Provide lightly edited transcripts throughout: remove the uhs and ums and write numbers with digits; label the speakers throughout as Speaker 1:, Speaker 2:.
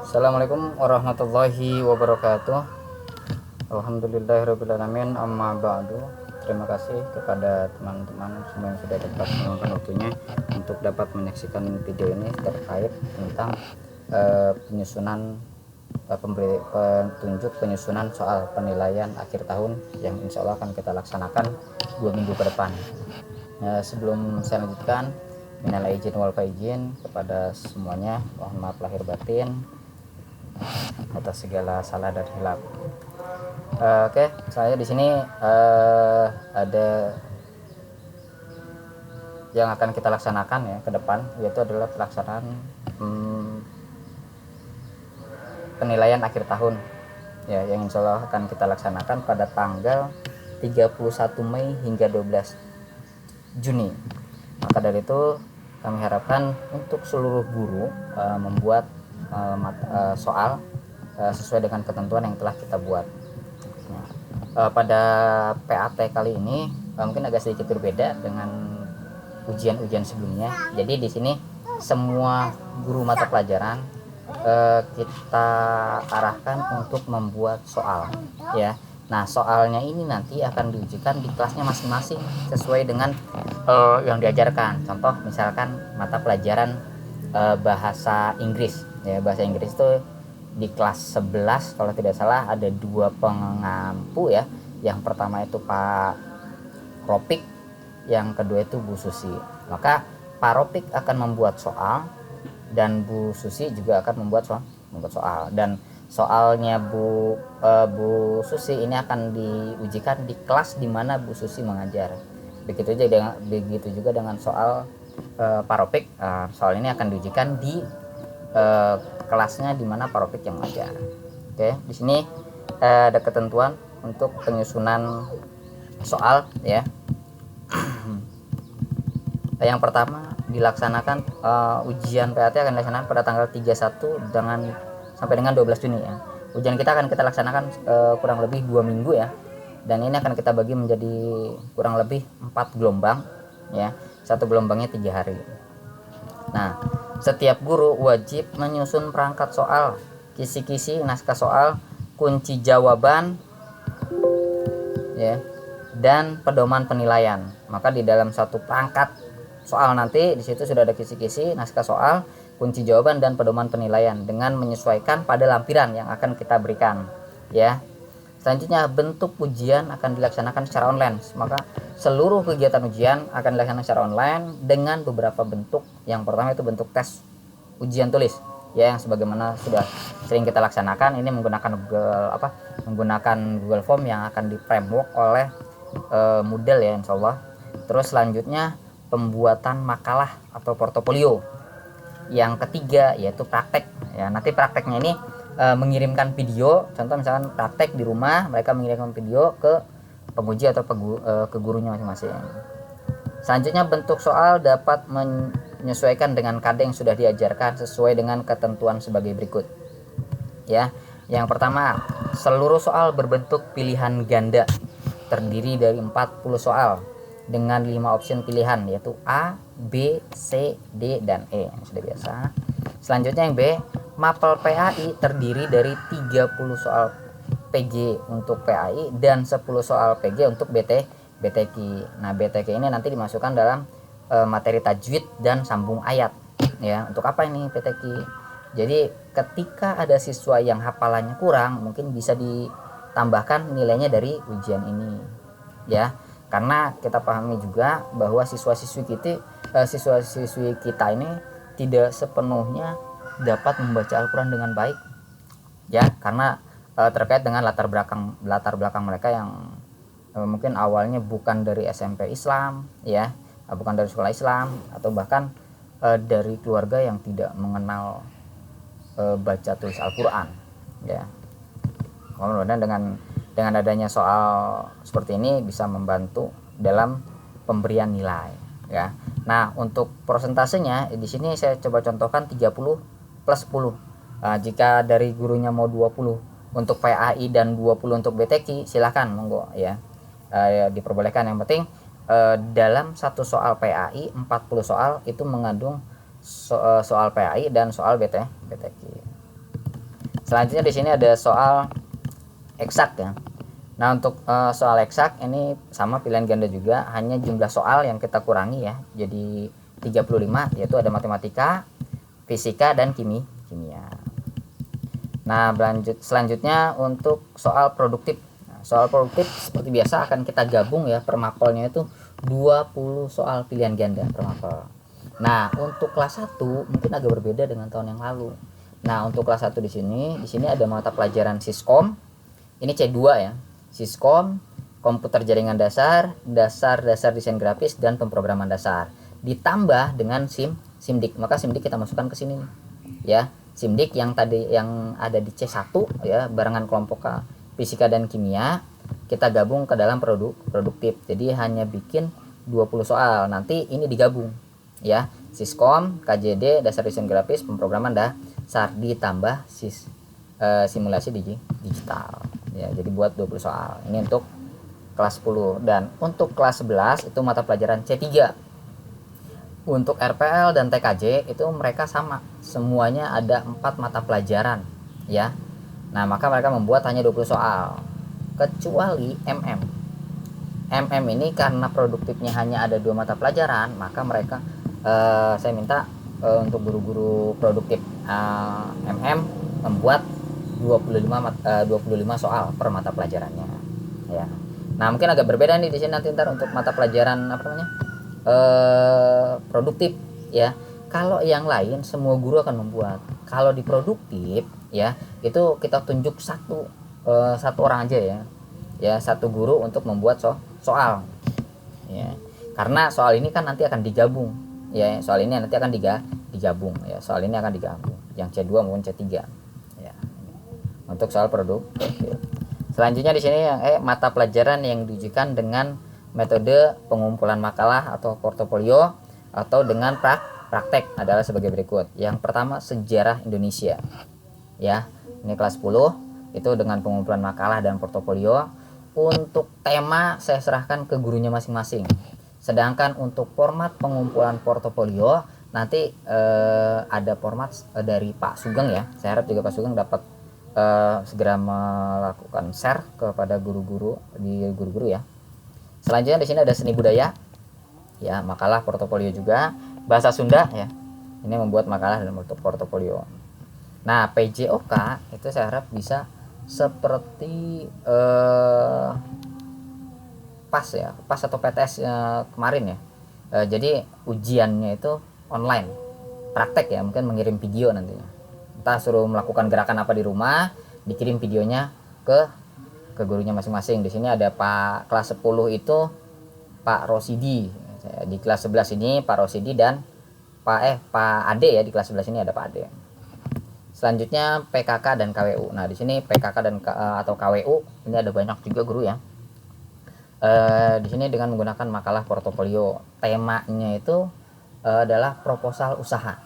Speaker 1: Assalamualaikum warahmatullahi wabarakatuh. Alhamdulillahirrabbilalamin, amma ba'du. Terima kasih kepada teman-teman semua yang sudah dapat meluangkan waktunya untuk dapat menyaksikan video ini terkait tentang penyusunan petunjuk penyusunan soal penilaian akhir tahun yang insya Allah akan kita laksanakan 2 minggu ke depan. Sebelum saya lanjutkan, minal aidin wal faizin kepada semuanya, mohon maaf lahir batin atas segala salah dan hilaf. Oke, saya di sini ada yang akan kita laksanakan ya ke depan, yaitu adalah pelaksanaan penilaian akhir tahun ya, yang insya Allah akan kita laksanakan pada tanggal 31 Mei hingga 12 Juni. Maka dari itu kami harapkan untuk seluruh guru membuat soal sesuai dengan ketentuan yang telah kita buat. Pada PAT kali ini mungkin agak sedikit berbeda dengan ujian-ujian sebelumnya. Jadi di sini semua guru mata pelajaran kita arahkan untuk membuat soal ya. Nah, soalnya ini nanti akan diujikan di kelasnya masing-masing sesuai dengan yang diajarkan. Contoh misalkan mata pelajaran bahasa Inggris ya, bahasa Inggris itu di kelas 11 kalau tidak salah ada 2 pengampu ya. Yang pertama itu Pak Ropik, yang kedua itu Bu Susi. Maka Pak Ropik akan membuat soal dan Bu Susi juga akan membuat soal. Dan soalnya Bu Susi ini akan diujikan di kelas di mana Bu Susi mengajar. Begitu juga dengan soal Pak Ropik. Soal ini akan diujikan di kelasnya di mana Pak Ropik yang mengajar. Oke, di sini ada ketentuan untuk penyusunan soal ya. Yang pertama dilaksanakan ujian PAT akan dilaksanakan pada tanggal 31 sampai dengan 12 Juni ya. Ujian kita akan kita laksanakan kurang lebih 2 minggu ya. Dan ini akan kita bagi menjadi kurang lebih 4 gelombang ya. Satu gelombangnya 3 hari. Nah, setiap guru wajib menyusun perangkat soal, kisi-kisi, naskah soal, kunci jawaban ya, dan pedoman penilaian. Maka di dalam satu perangkat soal nanti di situ sudah ada kisi-kisi, naskah soal, kunci jawaban, dan pedoman penilaian dengan menyesuaikan pada lampiran yang akan kita berikan ya. Selanjutnya bentuk ujian akan dilaksanakan secara online. Maka seluruh kegiatan ujian akan dilaksanakan secara online dengan beberapa bentuk. Yang pertama itu bentuk tes ujian tulis ya, yang sebagaimana sudah sering kita laksanakan. Ini menggunakan Google Form yang akan di framework oleh Moodle ya insyaallah. Terus selanjutnya pembuatan makalah atau portofolio. Yang ketiga yaitu praktek ya. Nanti prakteknya ini mengirimkan video, contoh misalkan praktek di rumah, mereka mengirimkan video ke penguji atau ke gurunya masing-masing. Selanjutnya bentuk soal dapat menyesuaikan dengan kade yang sudah diajarkan sesuai dengan ketentuan sebagai berikut ya. Yang pertama, seluruh soal berbentuk pilihan ganda terdiri dari 40 soal dengan 5 opsi pilihan yaitu A, B, C, D, dan E yang sudah biasa. Selanjutnya yang B, mapel PAI terdiri dari 30 soal PG untuk PAI dan 10 soal PG untuk BTQ. Nah, BTQ ini nanti dimasukkan dalam materi tajwid dan sambung ayat ya. Untuk apa ini BTQ? Jadi ketika ada siswa yang hafalannya kurang, mungkin bisa ditambahkan nilainya dari ujian ini ya. Karena kita pahami juga bahwa siswa-siswi kita ini tidak sepenuhnya dapat membaca Al-Quran dengan baik ya, karena terkait dengan latar belakang mereka yang mungkin awalnya bukan dari SMP Islam ya, bukan dari sekolah Islam, atau bahkan dari keluarga yang tidak mengenal baca tulis Al-Quran ya. Mudah-mudahan dengan adanya soal seperti ini bisa membantu dalam pemberian nilai ya. Nah, untuk prosentasenya di sini saya coba contohkan 30 plus 10. Jika dari gurunya mau 20 untuk PAI dan 20 untuk BTQ, silahkan monggo ya. Diperbolehkan. Yang penting dalam satu soal PAI 40 soal itu mengandung soal PAI dan soal BTQ. Selanjutnya di sini ada soal eksak ya. Nah, untuk soal eksak ini sama pilihan ganda juga, hanya jumlah soal yang kita kurangi ya. Jadi 35, yaitu ada matematika, fisika dan kimia. Nah, selanjutnya untuk soal produktif. Nah, soal produktif seperti biasa akan kita gabung ya, per mapelnya itu 20 soal pilihan ganda per mapel. Nah, untuk kelas 1 mungkin agak berbeda dengan tahun yang lalu. Nah, untuk kelas 1 di sini ada mata pelajaran Siskom. Ini C2 ya. Siskom, komputer jaringan dasar, dasar desain grafis dan pemrograman dasar. Ditambah dengan SIMDIK. Maka SIMDIK kita masukkan ke sini nih. Ya, SIMDIK yang tadi yang ada di C1 ya, barengan kelompok fisika dan kimia, kita gabung ke dalam produktif. Jadi hanya bikin 20 soal. Nanti ini digabung ya. Siskom, KJD, dasar desain grafis, pemrograman dasar ditambah simulasi digital. Ya, jadi buat 20 soal. Ini untuk kelas 10. Dan untuk kelas 11 itu mata pelajaran C3. Untuk RPL dan TKJ itu mereka sama. Semuanya ada 4 mata pelajaran, ya. Nah, maka mereka membuat hanya 20 soal. Kecuali MM. MM ini karena produktifnya hanya ada 2 mata pelajaran, maka mereka saya minta untuk guru-guru produktif MM membuat 25 soal per mata pelajarannya ya. Nah, mungkin agak berbeda nih di sini nanti ntar untuk mata pelajaran produktif ya. Kalau yang lain semua guru akan membuat. Kalau di produktif ya, itu kita tunjuk satu orang aja ya. Ya, satu guru untuk membuat soal. Ya. Karena soal ini kan nanti akan digabung. Ya, soal ini nanti akan digabung ya. Soal ini akan digabung. Yang C2 maupun C3. Untuk soal produk. Selanjutnya di sini mata pelajaran yang diujikan dengan metode pengumpulan makalah atau portofolio atau dengan praktek adalah sebagai berikut. Yang pertama, sejarah Indonesia. Ya, ini kelas 10 itu dengan pengumpulan makalah dan portofolio. Untuk tema saya serahkan ke gurunya masing-masing. Sedangkan untuk format pengumpulan portofolio nanti ada format dari Pak Sugeng ya. Saya harap juga Pak Sugeng dapat segera melakukan share kepada guru-guru ya. Selanjutnya di sini ada seni budaya ya, makalah portofolio juga, bahasa Sunda ya. Ini membuat makalah dan portofolio. Nah, PJOK itu saya harap bisa seperti PAS atau PTS kemarin ya. Jadi ujiannya itu online, praktek ya, mungkin mengirim video nantinya. Entah suruh melakukan gerakan apa di rumah, dikirim videonya ke gurunya masing-masing. Di sini ada Pak kelas 10 itu Pak Rosidi. Di kelas 11 ini Pak Rosidi dan Pak Ade ya, di kelas 11 ini ada Pak Ade. Selanjutnya PKK dan KWU. Nah, di sini PKK dan atau KWU ini ada banyak juga guru ya. Di sini dengan menggunakan makalah portofolio. Temanya itu adalah proposal usaha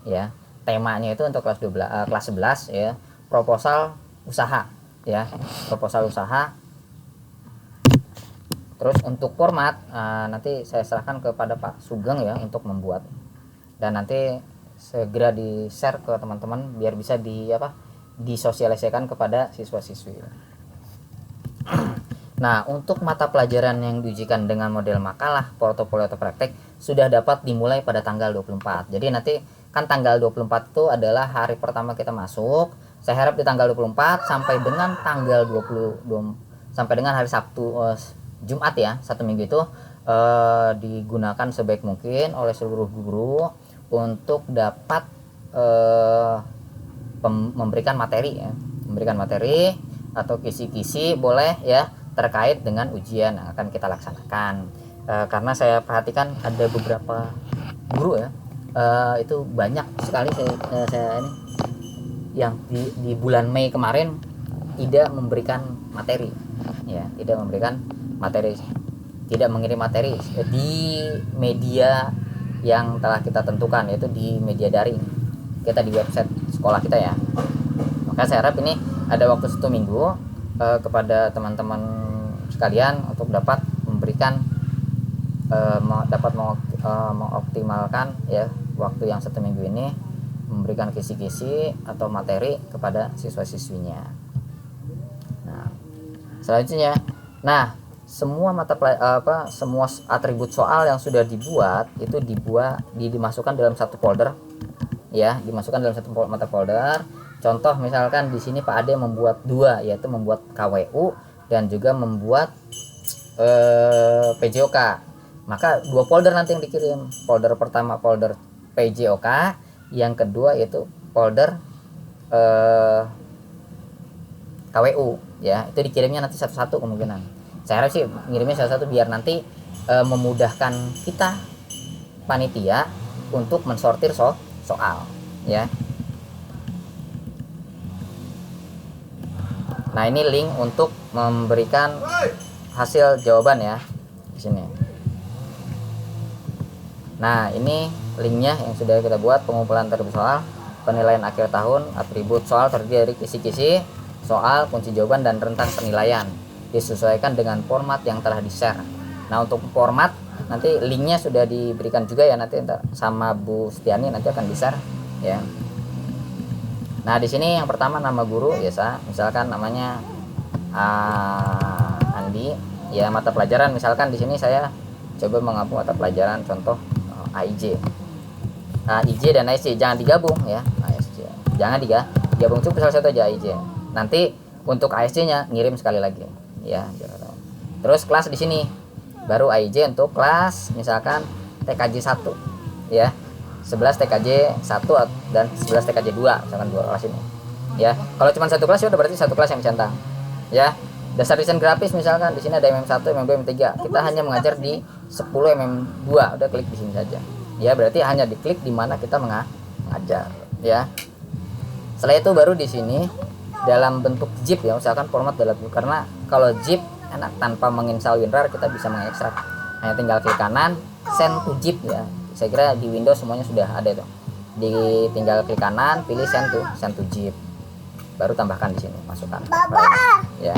Speaker 1: ya. Temanya itu untuk kelas 11 ya, proposal usaha ya, proposal usaha. Terus untuk format nanti saya serahkan kepada Pak Sugeng ya untuk membuat, dan nanti segera di share ke teman-teman biar bisa disosialisasikan kepada siswa-siswi. Nah, untuk mata pelajaran yang diujikan dengan model makalah, portofolio atau praktek sudah dapat dimulai pada tanggal 24. Jadi nanti kan tanggal 24 itu adalah hari pertama kita masuk. Saya harap di tanggal 24 sampai dengan tanggal 20 sampai dengan hari Sabtu Jumat ya, satu minggu itu digunakan sebaik mungkin oleh seluruh guru untuk dapat memberikan materi ya. Memberikan materi atau kisi-kisi boleh ya, terkait dengan ujian yang akan kita laksanakan. Karena saya perhatikan ada beberapa guru ya, itu banyak sekali saya ini yang di bulan Mei kemarin tidak memberikan materi ya, tidak mengirim materi di media yang telah kita tentukan, yaitu di media daring kita di website sekolah kita ya. Maka saya harap ini ada waktu 1 minggu kepada teman-teman sekalian untuk dapat memberikan dapat mengoptimalkan ya waktu yang 1 minggu ini memberikan kisi-kisi atau materi kepada siswa-siswinya. Nah, selanjutnya, nah semua semua atribut soal yang sudah dibuat itu dimasukkan dalam satu folder, ya, dimasukkan dalam satu mata folder. Contoh misalkan di sini Pak Ade membuat dua, yaitu membuat KWU dan juga membuat PJOK. Maka dua folder nanti yang dikirim. Folder pertama folder PJOK, yang kedua yaitu folder KWU, ya. Itu dikirimnya nanti satu-satu kemungkinan. Saya harap sih ngirimnya satu-satu biar nanti memudahkan kita panitia untuk mensortir soal, ya. Nah, ini link untuk memberikan hasil jawaban ya di sini. Nah, ini linknya yang sudah kita buat, pengumpulan atribut soal, penilaian akhir tahun, atribut soal terdiri dari kisi-kisi soal, kunci jawaban, dan rentang penilaian. Disesuaikan dengan format yang telah di-share. Nah, untuk format nanti linknya sudah diberikan juga ya, nanti sama Bu Setiani nanti akan di-share ya. Nah, di sini yang pertama nama guru ya, misalkan namanya Andi, ya. Mata pelajaran misalkan di sini saya coba menggabung mata pelajaran contoh AIJ. AIJ dan ASC jangan digabung ya, ASC. Jangan digabung, cukup salah satu aja AIJ. Nanti untuk ASC-nya ngirim sekali lagi ya. Terus kelas di sini baru AIJ untuk kelas misalkan TKJ 1 ya. 11 TKJ 1 dan 11 TKJ 2, misalkan dua kelas ini ya. Kalau cuma satu kelas ya udah berarti satu kelas yang centang ya. Dasar desain grafis misalkan di sini ada MM1, MM2, MM3. Kita hanya mengajar di 10 MM2, udah klik di sini saja ya. Berarti hanya diklik di mana kita mengajar ya. Setelah itu baru di sini dalam bentuk zip ya, misalkan format dalam, karena kalau zip enak tanpa menginstal WinRAR kita bisa mengekstrak. Hanya tinggal klik kanan send to zip ya. Saya kira di Windows semuanya sudah ada tuh. Tinggal klik kanan, pilih send to zip. Baru tambahkan di sini, masukkan. Ya.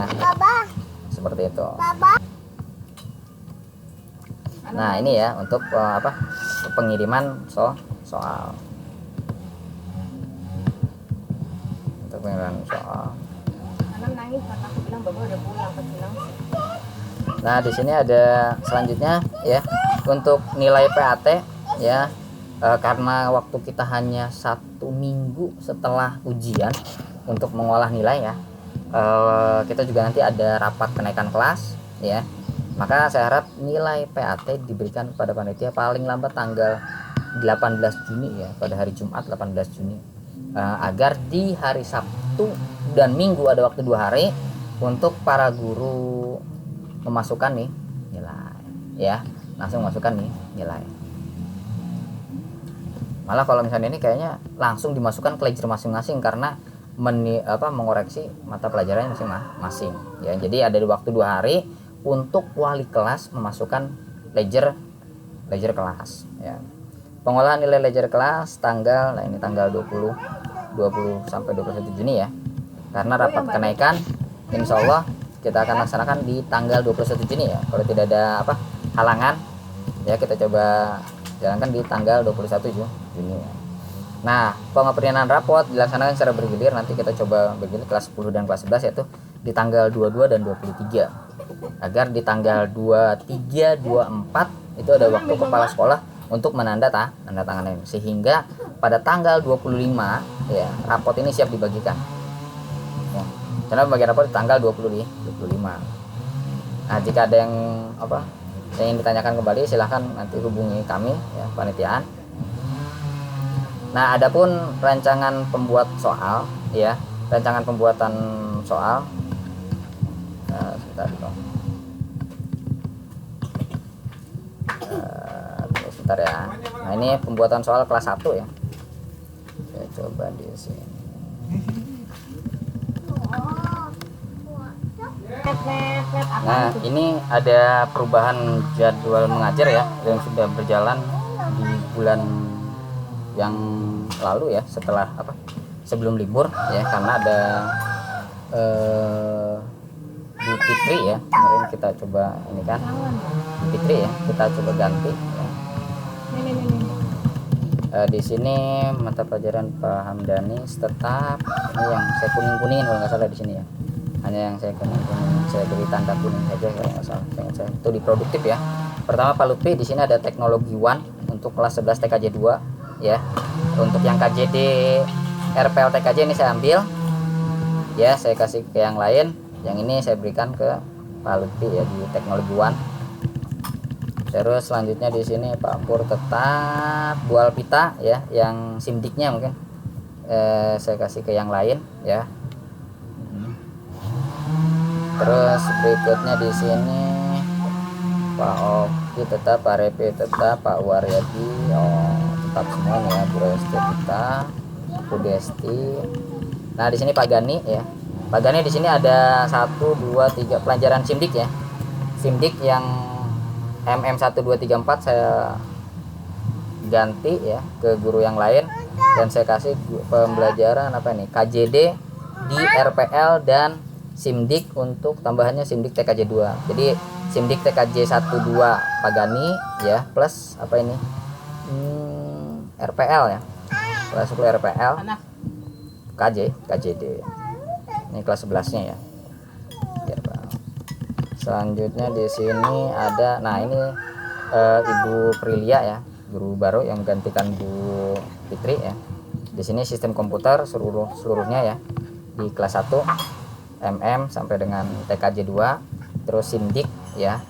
Speaker 1: Seperti itu. Nah, ini ya untuk pengiriman soal. Untuk pengiriman soal. Nah, di sini ada selanjutnya ya, untuk nilai PAT ya, karena waktu kita hanya 1 minggu setelah ujian untuk mengolah nilai ya, kita juga nanti ada rapat kenaikan kelas ya. Maka saya harap nilai PAT diberikan kepada panitia paling lambat tanggal 18 Juni ya, pada hari Jumat 18 Juni, agar di hari Sabtu dan Minggu ada waktu 2 hari untuk para guru memasukkan nih nilai ya, langsung masukkan nih nilai. Malah kalau misalnya ini kayaknya langsung dimasukkan ke ledger masing-masing karena mengoreksi mata pelajaran masing-masing ya. Jadi ada waktu 2 hari untuk wali kelas memasukkan ledger kelas ya. Pengolahan nilai ledger kelas tanggal, nah ini tanggal 20 sampai 21 Juni ya. Karena rapat kenaikan insya Allah kita akan laksanakan di tanggal 21 Juni ya. Kalau tidak ada halangan ya, kita coba jalankan di tanggal 21 Juni ya. Nah, pengapringan rapot dilaksanakan secara bergilir. Nanti kita coba bergilir kelas 10 dan kelas 11 yaitu di tanggal 22 dan 23. Agar di tanggal 23, 24 itu ada waktu kepala sekolah untuk menandatangani, sehingga pada tanggal 25 ya rapot ini siap dibagikan. Ya. Karena bagi rapot di tanggal 25. Nah, jika ada yang ingin ditanyakan kembali silahkan nanti hubungi kami ya, panitiaan. Nah, adapun rancangan pembuat soal ya, rancangan pembuatan soal sebentar ya. Nah, ini pembuatan soal kelas 1 ya. Saya coba di sini. Nah, ini ada perubahan jadwal mengajar ya yang sudah berjalan di bulan yang lalu ya, setelah sebelum libur ya, karena ada Bu Fitri ya, kemarin kita coba ini kan Bu Fitri ya, kita coba ganti ya. Di sini mata pelajaran Pak Hamdani tetap ini yang saya kuning-kuningin kalau nggak salah di sini ya. Hanya yang saya kuning-kuning, saya beri tanda kuning saja kalau nggak salah. Saya itu di produktif ya. Pertama Pak Lutfi di sini ada teknologi one untuk kelas 11 TKJ 2 ya. Untuk yang KJD RPL TKJ ini saya ambil ya, saya kasih ke yang lain. Yang ini saya berikan ke Pak Lutfi ya di teknologi one. Terus selanjutnya di sini Pak Pur tetap dual pita ya, yang simdiknya mungkin saya kasih ke yang lain ya. Terus berikutnya di sini Pak Oki tetap, Pak Repi tetap, Pak Waryadi tetap semua ya, Bu Resti tetap, Bu Desti. Nah di sini Pak Gani ya. Pak Gani di sini ada 1, 2, 3 pelajaran simdik ya. Simdik yang MM 1, 2, 3, 4 saya ganti ya ke guru yang lain, dan saya kasih pembelajaran apa ini KJD di RPL dan simdik untuk tambahannya simdik TKJ 2. Jadi simdik TKJ 1, 2 Pagani ya, plus apa ini RPL ya, kelas 10 RPL KJD ini kelas 11 nya ya. Selanjutnya di sini ada, nah ini Ibu Prilia ya, guru baru yang menggantikan Bu Fitri ya. Di sini sistem komputer seluruhnya ya di kelas 1 MM sampai dengan TKJ 2, terus simdik ya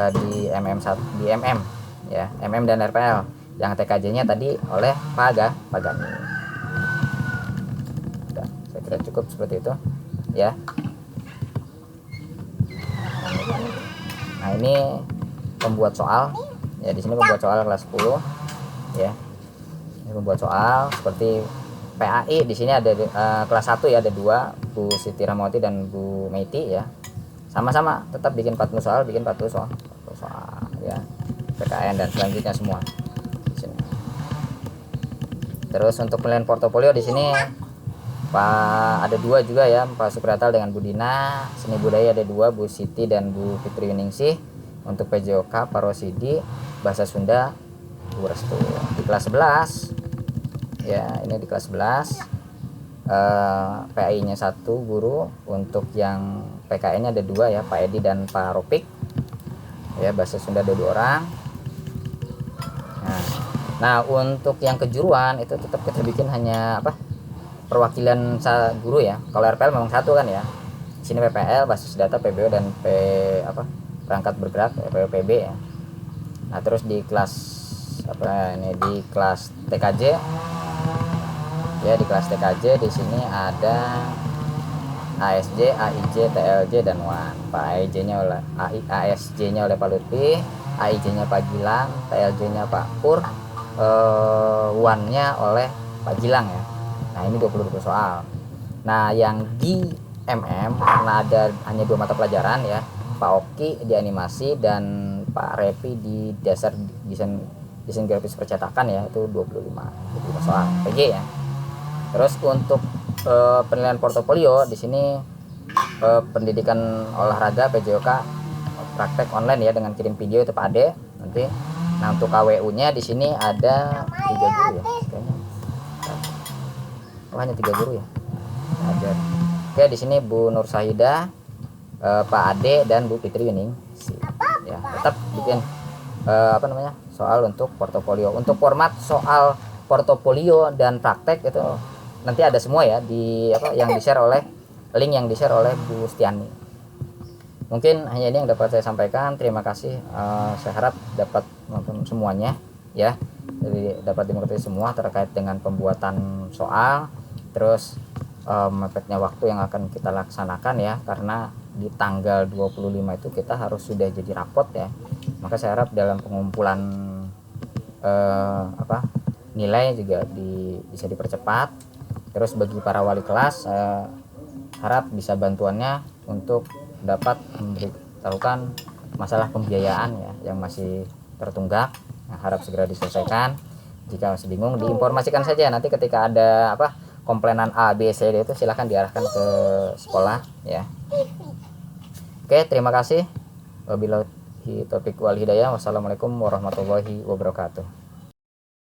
Speaker 1: di MM1 di MM ya, MM dan RPL. Yang TKJ-nya tadi oleh Pak Gani. Saya kira cukup seperti itu ya. Nah ini pembuat soal ya, di sini pembuat soal kelas 10 ya. Ini pembuat soal seperti PAI. Di sini ada kelas 1 ya, ada 2, Bu Siti Rahmawati dan Bu Meiti ya. Sama-sama tetap bikin 40 soal, bikin 40 soal ya, PKN dan selanjutnya semua di sini. Terus untuk penilaian portofolio di sini Pak ada 2 juga ya, Pak Supratal dengan Bu Dina. Seni budaya ada 2, Bu Siti dan Bu Fitri Yuningsih. Untuk PJOK Pak Rosidi, bahasa Sunda Bu Restu. Di kelas 11 ya, ini di kelas 11 PAI nya 1 guru. Untuk yang PKN nya ada 2 ya, Pak Edi dan Pak Ropik ya, bahasa Sunda ada 2 orang. Nah untuk yang kejuruan itu tetap kita bikin hanya apa, perwakilan guru ya. Kalau RPL memang 1 kan ya. Di sini PPL, basis data, PBO dan perangkat bergerak PB ya. Nah terus di kelas apa ini, di kelas TKJ ya, di kelas TKJ di sini ada ASJ, AIJ, TLJ dan WAN. Pak AIJ-nya oleh ASJ-nya oleh Pak Lutfi, AIJ-nya Pak Gilang, TLJ-nya Pak Pur, WAN-nya oleh Pak Gilang ya. Nah ini 20 soal. Nah yang di MM karena ada hanya 2 mata pelajaran ya, Pak Oki di animasi dan Pak Repi di dasar desain grafis percetakan ya, itu 25 soal PG ya. Terus untuk penilaian portofolio di sini pendidikan olahraga PJOK praktek online ya, dengan kirim video itu Pak Ade nanti. Nah untuk KWU-nya di sini ada 3 guru ya kayaknya. Hanya 3 guru ya. Ada. Oke di sini Bu Nur Sahida, Pak Ade dan Bu Fitri Yuningsih. Ya tetap bikin apa namanya soal untuk portofolio. Untuk format soal portofolio dan praktek itu nanti ada semua ya di apa yang di-share oleh link yang di-share oleh Bu Stiani. Mungkin hanya ini yang dapat saya sampaikan. Terima kasih. Saya harap dapat nonton semuanya ya. Jadi dapat dimengerti semua terkait dengan pembuatan soal. Terus mepetnya waktu yang akan kita laksanakan ya, karena di tanggal 25 itu kita harus sudah jadi rapot ya. Maka saya harap dalam pengumpulan nilai juga bisa dipercepat. Terus bagi para wali kelas saya harap bisa bantuannya untuk dapat memberitahukan masalah pembiayaan ya yang masih tertunggak. Nah, harap segera diselesaikan. Jika masih bingung diinformasikan saja, nanti ketika ada komplainan A, B, C, D itu silahkan diarahkan ke sekolah ya. Oke, terima kasih. Wabillahi taufiq wal hidayah. Wassalamualaikum warahmatullahi wabarakatuh.